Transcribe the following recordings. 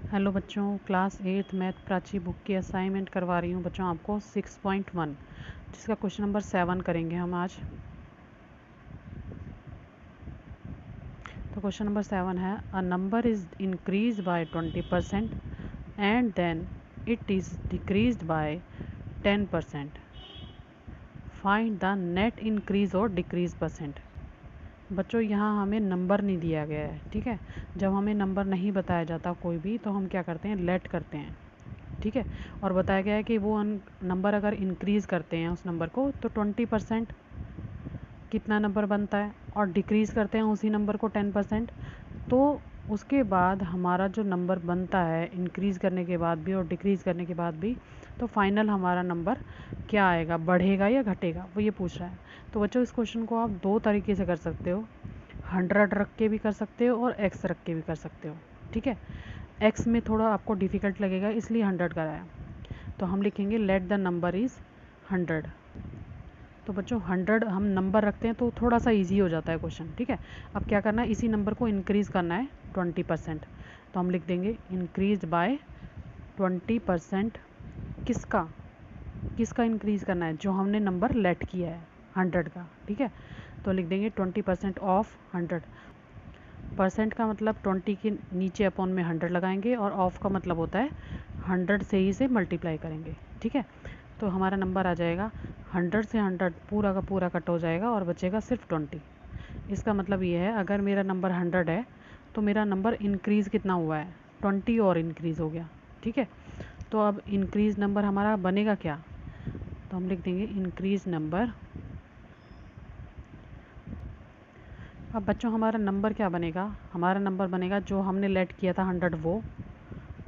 Hello बच्चों, class 8th math Prachi book की assignment करवा रही हूँ बच्चों आपको 6.1, जिसका क्वेश्चन नंबर 7 करेंगे हम आज। तो क्वेश्चन नंबर 7 है, a number is increase by 20% and then it is decreased by 10%। Find the net increase और डिक्रीज परसेंट। बच्चों यहाँ हमें नंबर नहीं दिया गया है, ठीक है। जब हमें नंबर नहीं बताया जाता कोई भी, तो हम क्या करते हैं, लेट करते हैं, ठीक है। और बताया गया है कि वो नंबर अगर इंक्रीज़ करते हैं उस नंबर को तो 20% कितना नंबर बनता है, और डिक्रीज़ करते हैं उसी नंबर को 10%, तो उसके बाद हमारा जो नंबर बनता है इंक्रीज़ करने के बाद भी और डिक्रीज़ करने के बाद भी, तो फाइनल हमारा नंबर क्या आएगा, बढ़ेगा या घटेगा, वो ये पूछ रहा है। तो बच्चों इस क्वेश्चन को आप दो तरीके से कर सकते हो, 100 रख के भी कर सकते हो और x रख के भी कर सकते हो, ठीक है। x में थोड़ा आपको डिफ़िकल्ट लगेगा इसलिए 100 कराया, तो हम लिखेंगे लेट द नंबर इज़ 100। तो बच्चों 100 हम नंबर रखते हैं तो थोड़ा सा इजी हो जाता है क्वेश्चन, ठीक है। अब क्या करना है, इसी नंबर को इंक्रीज़ करना है 20%, तो हम लिख देंगे इंक्रीज बाय 20%। किसका किसका इंक्रीज़ करना है, जो हमने नंबर लेट किया है 100 का, ठीक है। तो लिख देंगे 20% ऑफ 100। परसेंट का मतलब 20 के नीचे अपॉन में 100 लगाएंगे, और ऑफ का मतलब होता है 100 से ही से मल्टीप्लाई करेंगे, ठीक है। तो हमारा नंबर आ जाएगा 100 से 100 पूरा का पूरा कट हो जाएगा और बचेगा सिर्फ 20। इसका मतलब ये है, अगर मेरा नंबर 100 है तो मेरा नंबर इंक्रीज़ कितना हुआ है, 20 और इंक्रीज़ हो गया, ठीक है। तो अब इंक्रीज़ नंबर हमारा बनेगा क्या, तो हम लिख देंगे इंक्रीज़ नंबर। अब बच्चों हमारा नंबर क्या बनेगा, हमारा नंबर बनेगा जो हमने लेट किया था 100 वो,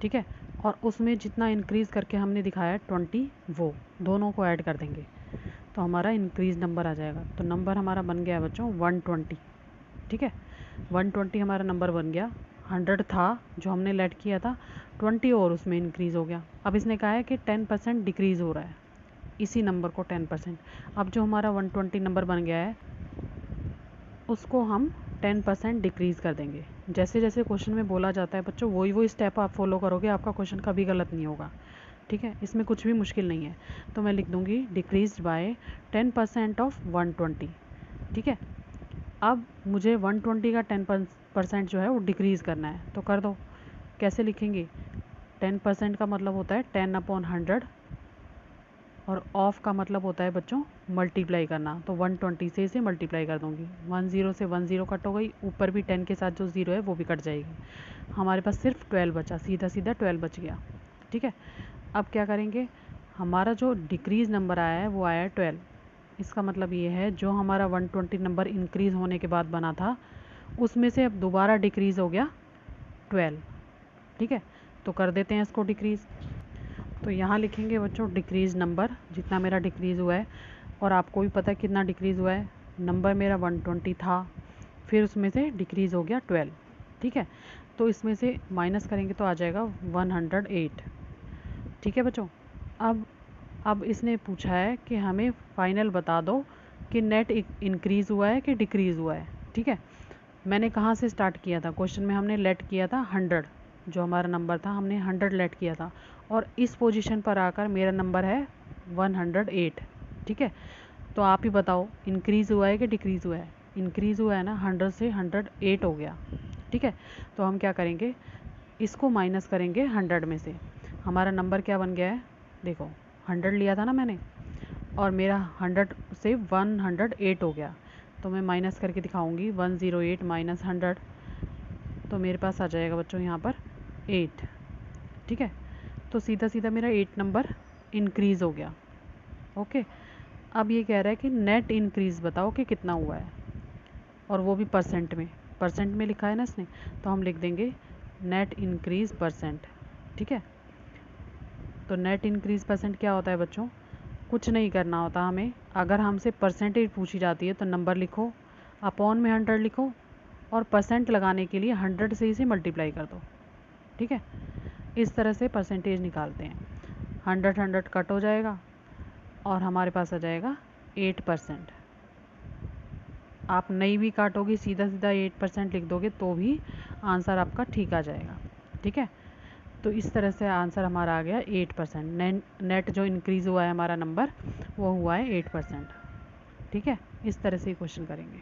ठीक है, और उसमें जितना इंक्रीज़ करके हमने दिखाया 20 वो, दोनों को ऐड कर देंगे तो हमारा इंक्रीज़ नंबर आ जाएगा। तो नंबर हमारा बन गया है बच्चों 120, ठीक है। 120 हमारा नंबर बन गया। 100 था जो हमने लेट किया था, 20 और उसमें इंक्रीज़ हो गया। अब इसने कहा है कि 10% डिक्रीज़ हो रहा है इसी नंबर को 10%। अब जो हमारा 120 नंबर बन गया है उसको हम 10% डिक्रीज़ कर देंगे। जैसे जैसे क्वेश्चन में बोला जाता है बच्चों, वही स्टेप आप फॉलो करोगे, आपका क्वेश्चन कभी गलत नहीं होगा, ठीक है। इसमें कुछ भी मुश्किल नहीं है। तो मैं लिख दूँगी डिक्रीज बाय 10% ऑफ 120, ठीक है। अब मुझे 120 का 10% जो है वो डिक्रीज़ करना है, तो कर दो। कैसे लिखेंगे, 10% का मतलब होता है 10/100, और ऑफ का मतलब होता है बच्चों मल्टीप्लाई करना, तो 120 से इसे मल्टीप्लाई कर दूंगी। 10 से 10 कट हो गई, ऊपर भी 10 के साथ जो 0 है वो भी कट जाएगी। हमारे पास सिर्फ 12 बचा, सीधा सीधा 12 बच गया, ठीक है। अब क्या करेंगे, हमारा जो डिक्रीज़ नंबर आया है वो आया है 12। इसका मतलब ये है जो हमारा 120 नंबर इंक्रीज़ होने के बाद बना था उसमें से अब दोबारा डिक्रीज़ हो गया 12, ठीक है। तो कर देते हैं इसको डिक्रीज़। तो यहाँ लिखेंगे बच्चों डिक्रीज़ नंबर, जितना मेरा डिक्रीज़ हुआ है, और आपको भी पता है कितना डिक्रीज़ हुआ है। नंबर मेरा 120 था, फिर उसमें से डिक्रीज़ हो गया 12, ठीक है। तो इसमें से माइनस करेंगे तो आ जाएगा 108, ठीक है बच्चों। अब इसने पूछा है कि हमें फाइनल बता दो कि नेट इंक्रीज़ हुआ है कि डिक्रीज़ हुआ है, ठीक है। मैंने कहाँ से स्टार्ट किया था, क्वेश्चन में हमने लेट किया था 100, जो हमारा नंबर था हमने 100 लेट किया था, और इस पोजीशन पर आकर मेरा नंबर है 108, ठीक है। तो आप ही बताओ इंक्रीज़ हुआ है कि डिक्रीज़ हुआ है, इंक्रीज़ हुआ है ना, 100 से 108 हो गया, ठीक है। तो हम क्या करेंगे, इसको माइनस करेंगे 100 में से। हमारा नंबर क्या बन गया है, देखो 100 लिया था ना मैंने, और मेरा 100 से 108 हो गया, तो मैं माइनस करके दिखाऊंगी 108 माइनस 100, तो मेरे पास आ जाएगा बच्चों यहाँ पर 8, ठीक है। तो सीधा सीधा मेरा 8 नंबर इंक्रीज़ हो गया, ओके। अब ये कह रहा है कि नेट इंक्रीज़ बताओ कि कितना हुआ है, और वो भी परसेंट में लिखा है ना इसने, तो हम लिख देंगे नेट इंक्रीज़ परसेंट, ठीक है। तो नेट इंक्रीज़ परसेंट क्या होता है बच्चों, कुछ नहीं करना होता हमें। अगर हमसे परसेंटेज पूछी जाती है तो नंबर लिखो, अपॉन में 100 लिखो, और परसेंट लगाने के लिए 100 से इसे मल्टीप्लाई कर दो, ठीक है। इस तरह से परसेंटेज निकालते हैं। 100 कट हो जाएगा और हमारे पास आ जाएगा 8%। आप नहीं भी काटोगे, सीधा सीधा 8% लिख दोगे तो भी आंसर आपका ठीक आ जाएगा, ठीक है। तो इस तरह से आंसर हमारा आ गया 8%। नेट जो इंक्रीज़ हुआ है हमारा नंबर वो हुआ है 8%। ठीक है, इस तरह से क्वेश्चन करेंगे।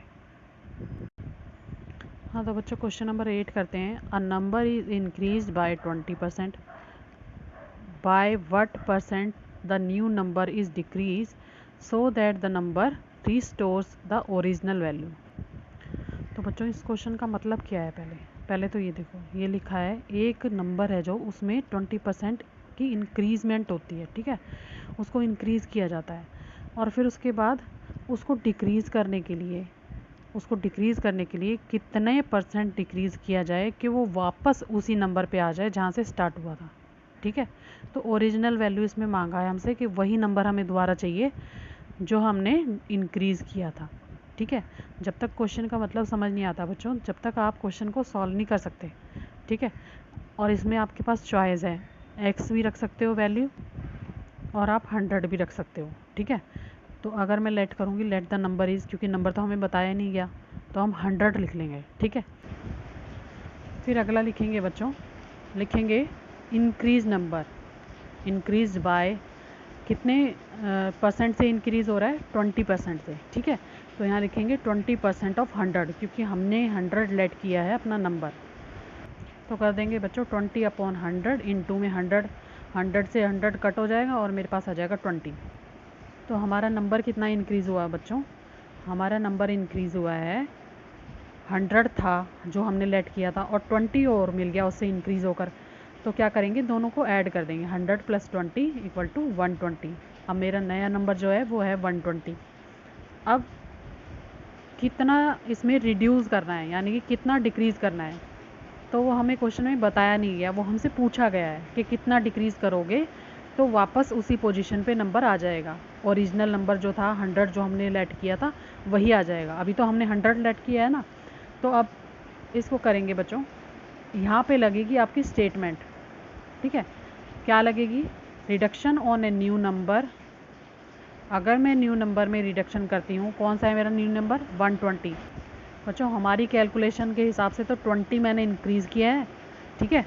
हाँ तो बच्चों क्वेश्चन नंबर 8 करते हैं। अ number is increase by 20%, bye what percent the new number is decrease so that the number restores the original value. तो बच्चों इस क्वेश्चन का मतलब क्या है, पहले तो ये देखो, ये लिखा है एक नंबर है जो उसमें 20% की इंक्रीजमेंट होती है। ठीक है, उसको इंक्रीज़ किया जाता है और फिर उसके बाद उसको डिक्रीज़ करने के लिए कितने परसेंट डिक्रीज़ किया जाए कि वो वापस उसी नंबर पे आ जाए जहाँ से स्टार्ट हुआ था। ठीक है, तो ओरिजिनल वैल्यू इसमें मांगा है हमसे कि वही नंबर हमें दोबारा चाहिए जो हमने इंक्रीज़ किया था। ठीक है, जब तक क्वेश्चन का मतलब समझ नहीं आता बच्चों, जब तक आप क्वेश्चन को सॉल्व नहीं कर सकते। ठीक है, और इसमें आपके पास चॉइस है, एक्स भी रख सकते हो वैल्यू और आप 100 भी रख सकते हो। ठीक है, तो अगर मैं लेट करूँगी, लेट द नंबर इज़, क्योंकि नंबर तो हमें बताया नहीं गया, तो हम 100 लिख लेंगे। ठीक है, फिर अगला लिखेंगे बच्चों, लिखेंगे इंक्रीज नंबर, इंक्रीज बाय कितने परसेंट से इंक्रीज़ हो रहा है, 20% से। ठीक है, तो यहाँ लिखेंगे 20% ऑफ 100, क्योंकि हमने 100 लेट किया है अपना नंबर। तो कर देंगे बच्चों 20/100 इंटू में 100 से 100 कट हो जाएगा और मेरे पास आ जाएगा 20। तो हमारा नंबर कितना इंक्रीज़ हुआ बच्चों, हमारा नंबर इंक्रीज़ हुआ है 100 था जो हमने लेट किया था और 20 और मिल गया उससे इंक्रीज़ होकर। तो क्या करेंगे, दोनों को ऐड कर देंगे, 100 + 20 = 120। अब मेरा नया नंबर जो है वो है 120। अब कितना इसमें रिड्यूस करना है, यानी कि कितना डिक्रीज़ करना है, तो वो हमें क्वेश्चन में बताया नहीं गया, वो हमसे पूछा गया है कि कितना डिक्रीज़ करोगे तो वापस उसी पोजीशन पे नंबर आ जाएगा। ओरिजिनल नंबर जो था 100 जो हमने लेट किया था वही आ जाएगा। अभी तो हमने 100 लेट किया है ना, तो अब इसको करेंगे बच्चों, यहाँ पे लगेगी आपकी स्टेटमेंट। ठीक है, क्या लगेगी, reduction on a new number. अगर मैं न्यू नंबर में रिडक्शन करती हूँ, कौन सा है मेरा न्यू नंबर, 120। बच्चों हमारी कैलकुलेशन के हिसाब से तो 20 मैंने इंक्रीज़ किया है। ठीक है,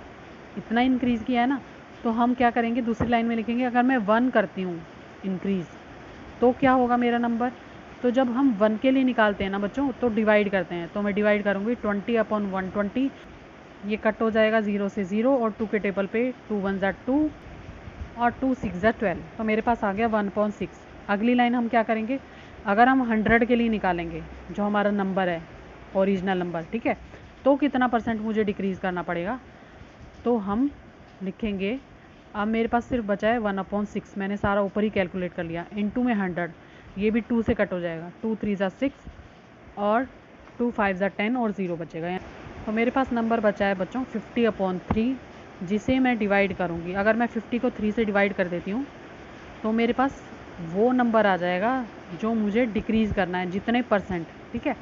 इतना इंक्रीज़ किया है ना, तो हम क्या करेंगे, दूसरी लाइन में लिखेंगे अगर मैं 1 करती हूँ इंक्रीज़ तो क्या होगा मेरा नंबर। तो जब हम 1 के लिए निकालते हैं ना बच्चों, तो डिवाइड करते हैं, तो मैं डिवाइड करूँगी 20/120, ये कट हो जाएगा 0 से 0 और 2 के टेबल पे 2 1 ज़ा 2 और 2 6 ज़ा 12, तो मेरे पास आ गया 1/6। अगली लाइन हम क्या करेंगे, अगर हम 100 के लिए निकालेंगे जो हमारा नंबर है ओरिजिनल नंबर, ठीक है, तो कितना परसेंट मुझे डिक्रीज़ करना पड़ेगा, तो हम लिखेंगे, अब मेरे पास सिर्फ बचा है 1/6, मैंने सारा ऊपर ही कैलकुलेट कर लिया, इनटू में 100, ये भी 2 से कट हो जाएगा, 2 3 ज़ा 6 और 2 5 ज़ा 10 और 0 बचेगा। तो मेरे पास नंबर बचा है बच्चों 50/3, जिसे मैं डिवाइड करूँगी। अगर मैं 50 को 3 से डिवाइड कर देती हूँ तो मेरे पास वो नंबर आ जाएगा जो मुझे डिक्रीज़ करना है, जितने परसेंट। ठीक है,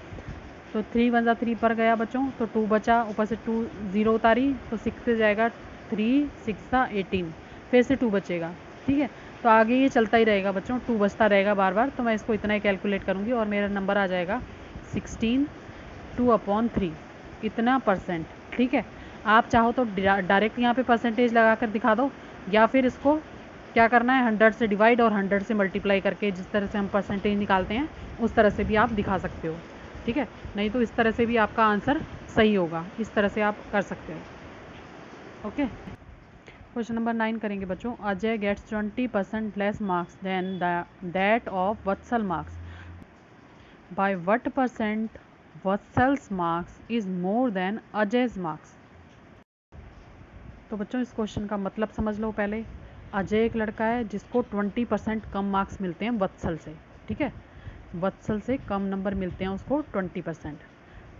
तो 3 1 ज़ा 3 पर गया बच्चों, तो 2 बचा, ऊपर से 2 0 उतारी तो 6 से जाएगा 3 6 ज़ा 18, फिर से 2 बचेगा। ठीक है, तो आगे ये चलता ही रहेगा बच्चों, 2 बचता रहेगा बार बार, तो मैं इसको इतना ही कैलकुलेट करूँगी और मेरा नंबर आ जाएगा 16 2/3, इतना परसेंट। ठीक है, आप चाहो तो डायरेक्ट यहाँ पे परसेंटेज लगा कर दिखा दो, या फिर इसको क्या करना है, 100 से डिवाइड और 100 से मल्टीप्लाई करके जिस तरह से हम परसेंटेज निकालते हैं उस तरह से भी आप दिखा सकते हो। ठीक है, नहीं तो इस तरह से भी आपका आंसर सही होगा, इस तरह से आप कर सकते हो। ओके, क्वेश्चन नंबर 9 करेंगे बच्चों। Ajay gets 20% less marks than that of Vatsal marks, by what percent Vatsal's marks is more than Ajay's marks. तो बच्चों इस क्वेश्चन का मतलब समझ लो पहले। अजय एक लड़का है जिसको 20% कम मार्क्स मिलते हैं वत्सल से। ठीक है, वत्सल से कम नंबर मिलते हैं उसको 20%।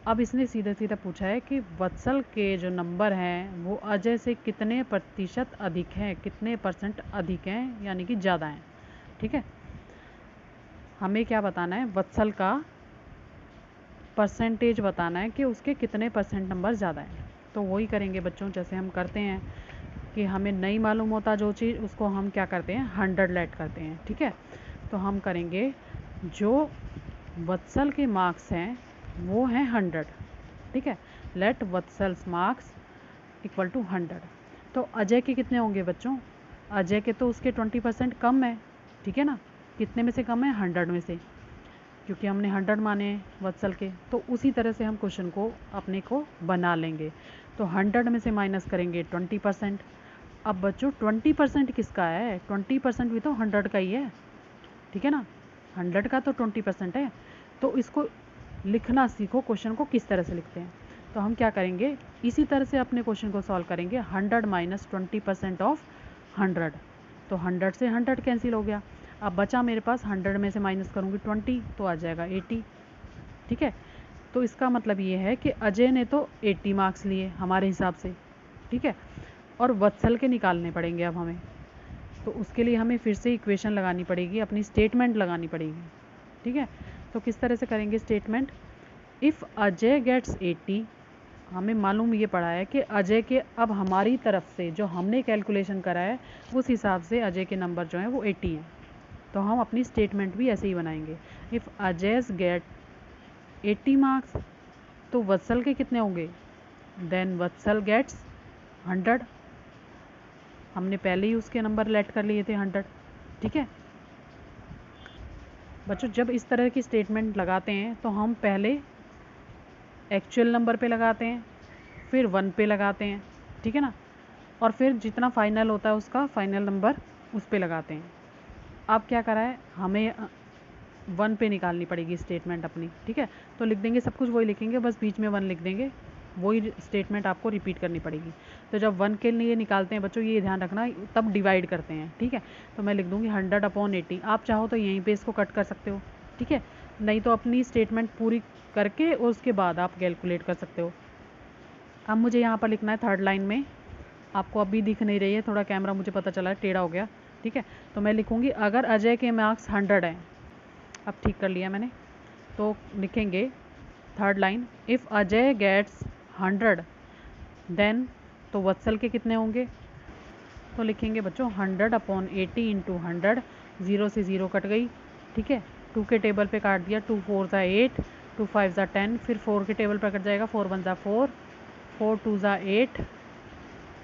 अब इसने सीधे सीधे पूछा है कि वत्सल के जो नंबर हैं वो अजय से कितने प्रतिशत अधिक हैं, कितने परसेंट अधिक हैं, यानी कि ज़्यादा हैं। ठीक है, हमें क्या बताना है, वत्सल का परसेंटेज बताना है कि उसके कितने परसेंट नंबर ज़्यादा हैं। तो वही करेंगे बच्चों, जैसे हम करते हैं कि हमें नहीं मालूम होता जो चीज़, उसको हम क्या करते हैं, 100 लेट करते हैं। ठीक है, तो हम करेंगे जो वत्सल के मार्क्स हैं वो हैं 100। ठीक है, लेट वत्सल्स मार्क्स = 100। तो अजय के कितने होंगे बच्चों? अजय के तो उसके 20% कम है, ठीक है ना। कितने में से कम है? 100 में से, क्योंकि हमने 100 माने हैं वत्सल के। तो उसी तरह से हम क्वेश्चन को अपने को बना लेंगे। तो 100 में से माइनस करेंगे 20%। अब बच्चों 20% किसका है? 20% भी तो 100 का ही है, ठीक है ना। 100 का तो 20% है। तो इसको लिखना सीखो, क्वेश्चन को किस तरह से लिखते हैं। तो हम क्या करेंगे, इसी तरह से अपने क्वेश्चन को सॉल्व करेंगे। 100 माइनस 20% ऑफ 100, तो 100 से 100 कैंसिल हो गया। अब बचा मेरे पास 100 में से माइनस करूँगी 20 तो आ जाएगा 80, ठीक है। तो इसका मतलब ये है कि अजय ने तो 80 मार्क्स लिए हमारे हिसाब से, ठीक है। और वत्सल के निकालने पड़ेंगे अब हमें। तो उसके लिए हमें फिर से इक्वेशन लगानी पड़ेगी, अपनी स्टेटमेंट लगानी पड़ेगी, ठीक है। तो किस तरह से करेंगे स्टेटमेंट? इफ़ अजय गेट्स 80, हमें मालूम ये पड़ा है कि अजय के अब हमारी तरफ से जो हमने कैलकुलेशन करा है उस हिसाब से अजय के नंबर जो हैं वो 80 हैं। तो हम अपनी स्टेटमेंट भी ऐसे ही बनाएंगे। इफ़ अजयस गेट 80 मार्क्स, तो वत्सल के कितने होंगे? देन वत्सल गेट्स 100। हमने पहले ही उसके नंबर लेट कर लिए थे 100, ठीक है। बच्चों जब इस तरह की स्टेटमेंट लगाते हैं तो हम पहले एक्चुअल नंबर पे लगाते हैं, फिर 1 पे लगाते हैं, ठीक है ना। और फिर जितना फाइनल होता है उसका फाइनल नंबर उस पे लगाते हैं। अब क्या करा है, हमें 1 पे निकालनी पड़ेगी स्टेटमेंट अपनी, ठीक है। तो लिख देंगे, सब कुछ वही लिखेंगे, बस बीच में 1 लिख देंगे। वही स्टेटमेंट आपको रिपीट करनी पड़ेगी। तो जब 1 के लिए निकालते हैं बच्चों, ये ध्यान रखना, तब डिवाइड करते हैं, ठीक है। तो मैं लिख दूँगी 100/80। आप चाहो तो यहीं पे इसको कट कर सकते हो, ठीक है। नहीं तो अपनी स्टेटमेंट पूरी करके और उसके बाद आप कैलकुलेट कर सकते हो। अब मुझे यहाँ पर लिखना है थर्ड लाइन में, आपको अभी दिख नहीं रही है, थोड़ा कैमरा मुझे पता चला है टेढ़ा हो गया, ठीक है। तो मैं लिखूँगी अगर अजय के मार्क्स 100 हैं, अब ठीक कर लिया मैंने, तो लिखेंगे third line, if Ajay gets 100 then, तो वत्सल के कितने होंगे? तो लिखेंगे बच्चों 100/80 इंटू 100, 0 से 0 कट गई, ठीक है। 2 के टेबल पे काट दिया, 2 4 ज़ा 8, 2 5 ज़ा 10, फिर 4 के टेबल पर कट जाएगा, 4 1 ज़ा 4, 4 2 ज़ा 8,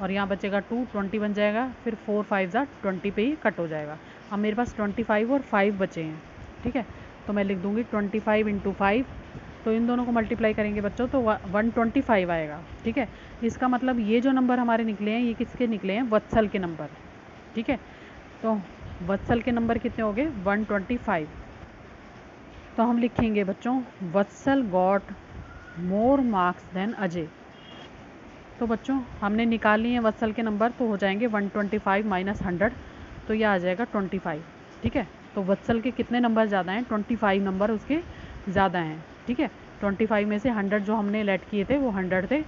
और यहाँ बचेगा 2, 20 बन जाएगा, फिर 4 5 ज़ा 20 पे ही कट हो जाएगा। अब मेरे पास 25 और 5 बचे हैं, ठीक है। तो मैं लिख दूँगी 25 इंटू 5, तो इन दोनों को मल्टीप्लाई करेंगे बच्चों तो 125 आएगा, ठीक है। इसका मतलब ये जो नंबर हमारे निकले हैं ये किसके निकले हैं? वत्सल के नंबर, ठीक है। तो वत्सल के नंबर कितने हो गए? 125। तो हम लिखेंगे बच्चों Vatsal got more marks than Ajay. तो बच्चों हमने निकाल लिए हैं वत्सल के नंबर, तो हो जाएंगे 125 माइनस 100, तो यह आ जाएगा 25, ठीक है। तो वत्सल के कितने नंबर ज़्यादा हैं? 25 नंबर उसके ज़्यादा हैं, ठीक है। 25 में से 100 जो हमने लेट किए थे वो 100 थे।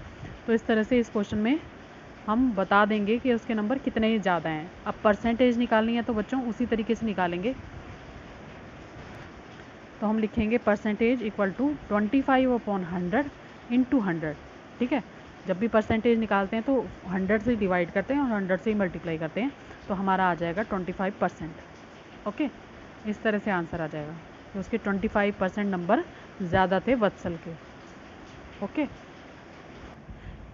तो इस तरह से इस क्वेश्चन में हम बता देंगे कि उसके नंबर कितने ज़्यादा हैं। अब परसेंटेज निकालनी है तो बच्चों उसी तरीके से निकालेंगे। तो हम लिखेंगे परसेंटेज इक्वल टू 25/100 इंटू 100, ठीक है। जब भी परसेंटेज निकालते हैं तो 100 से डिवाइड करते हैं और 100 से ही मल्टीप्लाई करते हैं, तो हमारा आ जाएगा 25%। ओके, इस तरह से आंसर आ जाएगा। तो उसके 25% नंबर ज़्यादा थे वत्सल के। Okay,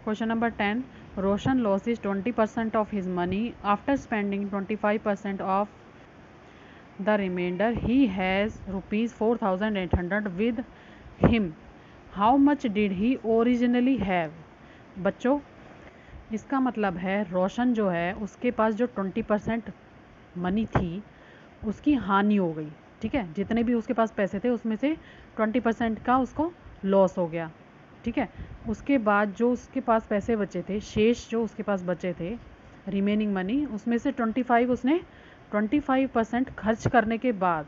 question number 10, Roshan losses 20% of his money after spending 25% of the remainder. He has rupees 4800 with him. How much did he originally have? बच्चों इसका मतलब है रोशन जो है उसके पास जो 20% मनी थी उसकी हानि हो गई, ठीक है। जितने भी उसके पास पैसे थे उसमें से 20% का उसको लॉस हो गया, ठीक है। उसके बाद जो उसके पास पैसे बचे थे, शेष जो उसके पास बचे थे, रिमेनिंग मनी, उसमें से 25% खर्च करने के बाद,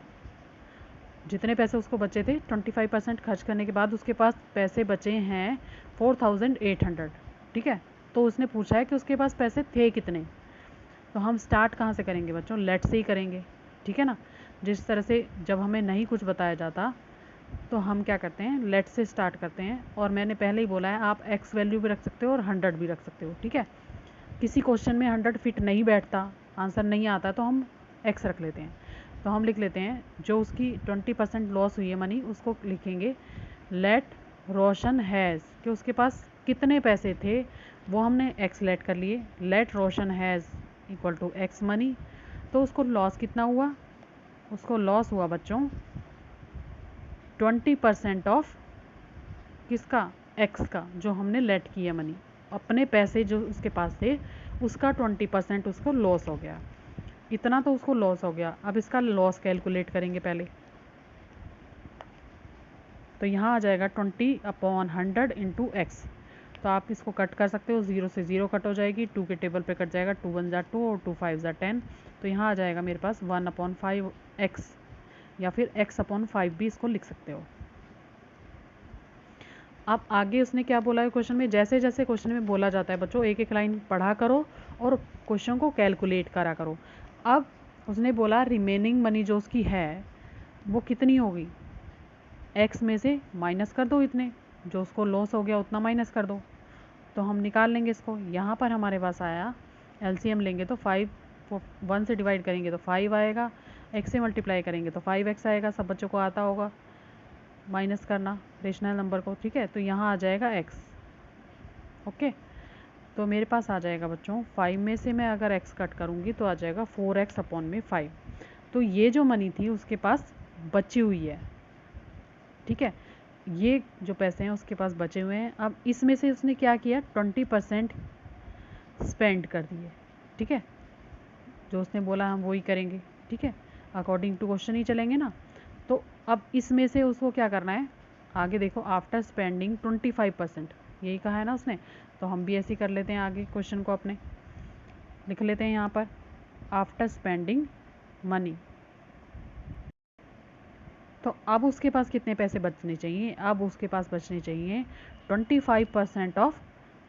जितने पैसे उसको बचे थे 25% खर्च करने के बाद उसके पास पैसे बचे हैं 4800, ठीक है। तो उसने पूछा है कि उसके पास पैसे थे कितने। तो हम स्टार्ट कहाँ से करेंगे बच्चों? लेट से ही करेंगे, ठीक है ना। जिस तरह से जब हमें नहीं कुछ बताया जाता तो हम क्या करते हैं, लेट से स्टार्ट करते हैं। और मैंने पहले ही बोला है आप एक्स वैल्यू भी रख सकते हो और 100 भी रख सकते हो, ठीक है। किसी क्वेश्चन में 100 फिट नहीं बैठता, आंसर नहीं आता, तो हम एक्स रख लेते हैं। तो हम लिख लेते हैं जो उसकी 20% लॉस हुई है मनी, उसको लिखेंगे लेट रोशन हैज़, कि उसके पास कितने पैसे थे वो हमने एक्स लेट कर लिए। Let Roshan has equal to x money, तो उसको लॉस कितना हुआ, उसको लॉस हुआ बच्चों 20% ऑफ किसका, एक्स का, जो हमने लेट किया मनी, अपने पैसे जो उसके पास थे उसका 20% उसको लॉस हो गया। इतना तो उसको लॉस हो गया। अब इसका लॉस कैलकुलेट करेंगे पहले, तो यहाँ आ जाएगा 20/100 इंटू एक्स। तो आप इसको कट कर सकते हो, 0 से 0 कट हो जाएगी, 2 के टेबल पे कट जाएगा, 2 1 जा 2 और 2 5 जा 10। तो यहाँ आ जाएगा मेरे पास 1/5 एक्स, या फिर x/5 भी इसको लिख सकते हो। अब आगे उसने क्या बोला है क्वेश्चन में, जैसे जैसे क्वेश्चन में बोला जाता है बच्चों एक एक लाइन पढ़ा करो और क्वेश्चन को कैलकुलेट करा करो। अब उसने बोला रिमेनिंग मनी जो उसकी है वो कितनी होगी, एक्स में से माइनस कर दो, इतने जो उसको लॉस हो गया उतना माइनस कर दो। तो हम निकाल लेंगे इसको। यहाँ पर हमारे पास आया एलसीएम लेंगे तो 5 1 से डिवाइड करेंगे तो 5 आएगा, एक्स से मल्टीप्लाई करेंगे तो 5x आएगा। सब बच्चों को आता होगा माइनस करना रेशनल नंबर को, ठीक है। तो यहाँ आ जाएगा x, ओके। तो मेरे पास आ जाएगा बच्चों 5 में से मैं अगर x कट करूँगी तो आ जाएगा 4x/5। तो ये जो मनी थी उसके पास बची हुई है, ठीक है। ये जो पैसे हैं उसके पास बचे हुए हैं। अब इसमें से उसने क्या किया, 20% स्पेंड कर दिए, ठीक है। जो उसने बोला हम वही करेंगे, ठीक है, अकॉर्डिंग टू क्वेश्चन ही चलेंगे ना। तो अब इसमें से उसको क्या करना है, आगे देखो, आफ्टर स्पेंडिंग 25%, यही कहा है ना उसने, तो हम भी ऐसे ही कर लेते हैं। आगे क्वेश्चन को अपने लिख लेते हैं यहाँ पर, आफ्टर स्पेंडिंग मनी। तो अब उसके पास कितने पैसे बचने चाहिए, अब उसके पास बचने चाहिए 25% ऑफ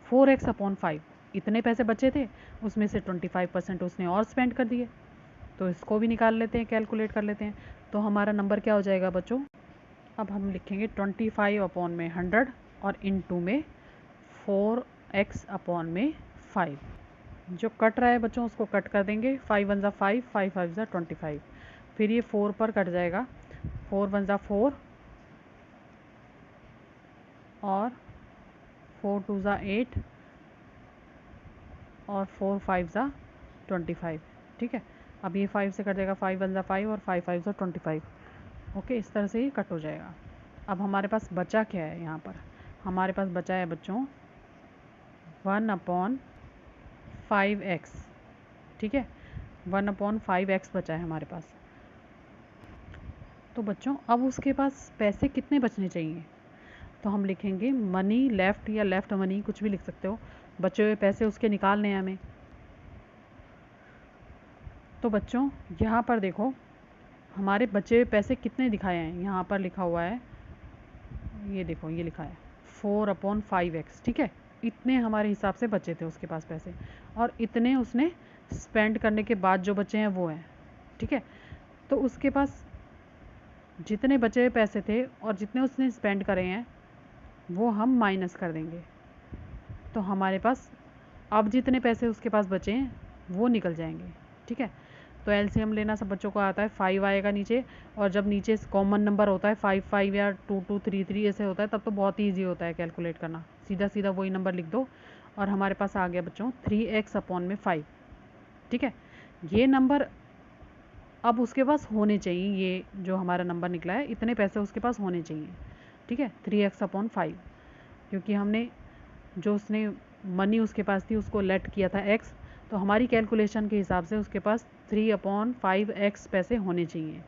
4x/5। इतने पैसे बचे थे, उसमें से 25% उसने और स्पेंड कर दिए। तो इसको भी निकाल लेते हैं, कैलकुलेट कर लेते हैं। तो हमारा नंबर क्या हो जाएगा बच्चों, अब हम लिखेंगे 25/100 और इनटू में 4x/5। जो कट रहा है बच्चों उसको कट कर देंगे, 5 1 जा 5, 5 5 जा 25। फिर ये 4 पर कट जाएगा, 4 1 जा 4 और 4 2 जा 8 और 4 5 जा 25, ठीक है। अब ये 5 से कट जाएगा, 5 1 जा 5 और 5 5 जा 25, ओके। इस तरह से ये कट हो जाएगा। अब हमारे पास बचा क्या है, यहाँ पर हमारे पास बचा है बच्चों 1/5x, ठीक है, 1/5x बचा है हमारे पास। तो बच्चों अब उसके पास पैसे कितने बचने चाहिए, तो हम लिखेंगे मनी लेफ्ट, या लेफ्ट मनी कुछ भी लिख सकते हो, बचे हुए पैसे उसके निकालने हैं हमें। तो बच्चों यहाँ पर देखो हमारे बचे हुए पैसे कितने दिखाए हैं, यहाँ पर लिखा हुआ है, ये देखो ये लिखा है 4/5x, ठीक है। इतने हमारे हिसाब से बचे थे उसके पास पैसे, और इतने उसने स्पेंड करने के बाद जो बचे हैं वो हैं, ठीक है। तो उसके पास जितने बचे हुए पैसे थे और जितने उसने स्पेंड करे हैं वो हम माइनस कर देंगे। तो हमारे पास अब जितने पैसे उसके पास बचे हैं वो निकल जाएंगे, ठीक है। तो एलसीएम लेना सब बच्चों को आता है, 5 आएगा नीचे, और जब नीचे कॉमन नंबर होता है 5 5 या 2 2 3 3 ऐसे होता है तब तो बहुत ईजी होता है कैलकुलेट करना, सीधा सीधा वही नंबर लिख दो। और हमारे पास आ गया बच्चों 3x/5, ठीक है। ये नंबर अब उसके पास होने चाहिए, ये जो हमारा नंबर निकला है इतने पैसे उसके पास होने चाहिए, ठीक है, 3x/5। क्योंकि हमने जो उसने मनी उसके पास थी उसको लेट किया था x, तो हमारी कैलकुलेशन के हिसाब से उसके पास 3/5x पैसे होने चाहिए।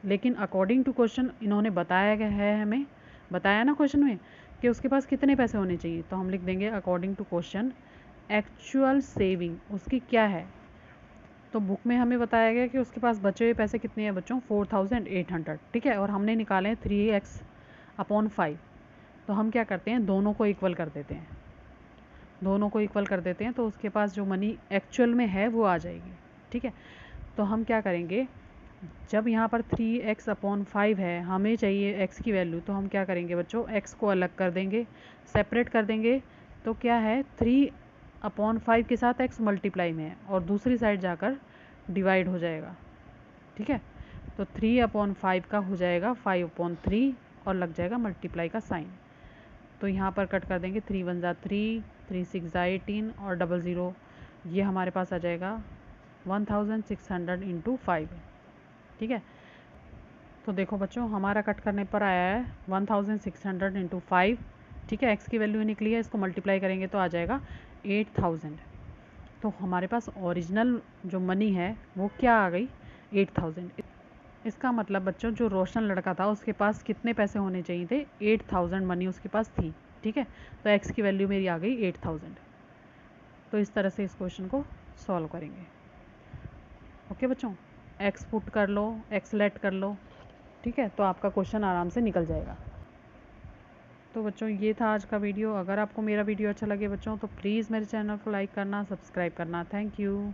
लेकिन अकॉर्डिंग टू क्वेश्चन इन्होंने बताया गया है, हमें बताया ना क्वेश्चन में कि उसके पास कितने पैसे होने चाहिए, तो हम लिख देंगे according to question actual saving उसकी क्या है। तो बुक में हमें बताया गया कि उसके पास बचे हुए पैसे कितने हैं बच्चों, 4800, ठीक है। और हमने निकाले 3x/5। तो हम क्या करते हैं, दोनों को इक्वल कर देते हैं, दोनों को इक्वल कर देते हैं, तो उसके पास जो मनी एक्चुअल में है वो आ जाएगी, ठीक है। तो हम क्या करेंगे, जब यहाँ पर 3x/5 है, हमें चाहिए x की वैल्यू, तो हम क्या करेंगे बच्चों, x को अलग कर देंगे, सेपरेट कर देंगे। तो क्या है, 3/5 के साथ x मल्टीप्लाई में है और दूसरी साइड जाकर डिवाइड हो जाएगा, ठीक है। तो 3/5 का हो जाएगा 5/3 और लग जाएगा मल्टीप्लाई का साइन। तो यहाँ पर कट कर देंगे, 3 1 जा 3 3 6 18 और 00, ये हमारे पास आ जाएगा 1600 इंटू 5। ठीक है, तो देखो बच्चों हमारा कट करने पर आया है 1600 इंटू 5। ठीक है, एक्स की वैल्यू निकली है, इसको मल्टीप्लाई करेंगे तो आ जाएगा 8000। तो हमारे पास ओरिजिनल जो मनी है वो क्या आ गई, 8000। इसका मतलब बच्चों जो रोशन लड़का था उसके पास कितने पैसे होने चाहिए थे, 8000 मनी उसके पास थी। ठीक है, तो एक्स की वैल्यू मेरी आ गई 8000। तो इस तरह से इस क्वेश्चन को सॉल्व करेंगे। ओके बच्चों, एक्स पुट कर लो, एक्स लेट कर लो। ठीक है, तो आपका क्वेश्चन आराम से निकल जाएगा। तो बच्चों ये था आज का वीडियो। अगर आपको मेरा वीडियो अच्छा लगे बच्चों तो प्लीज़ मेरे चैनल को लाइक करना, सब्सक्राइब करना। Thank you.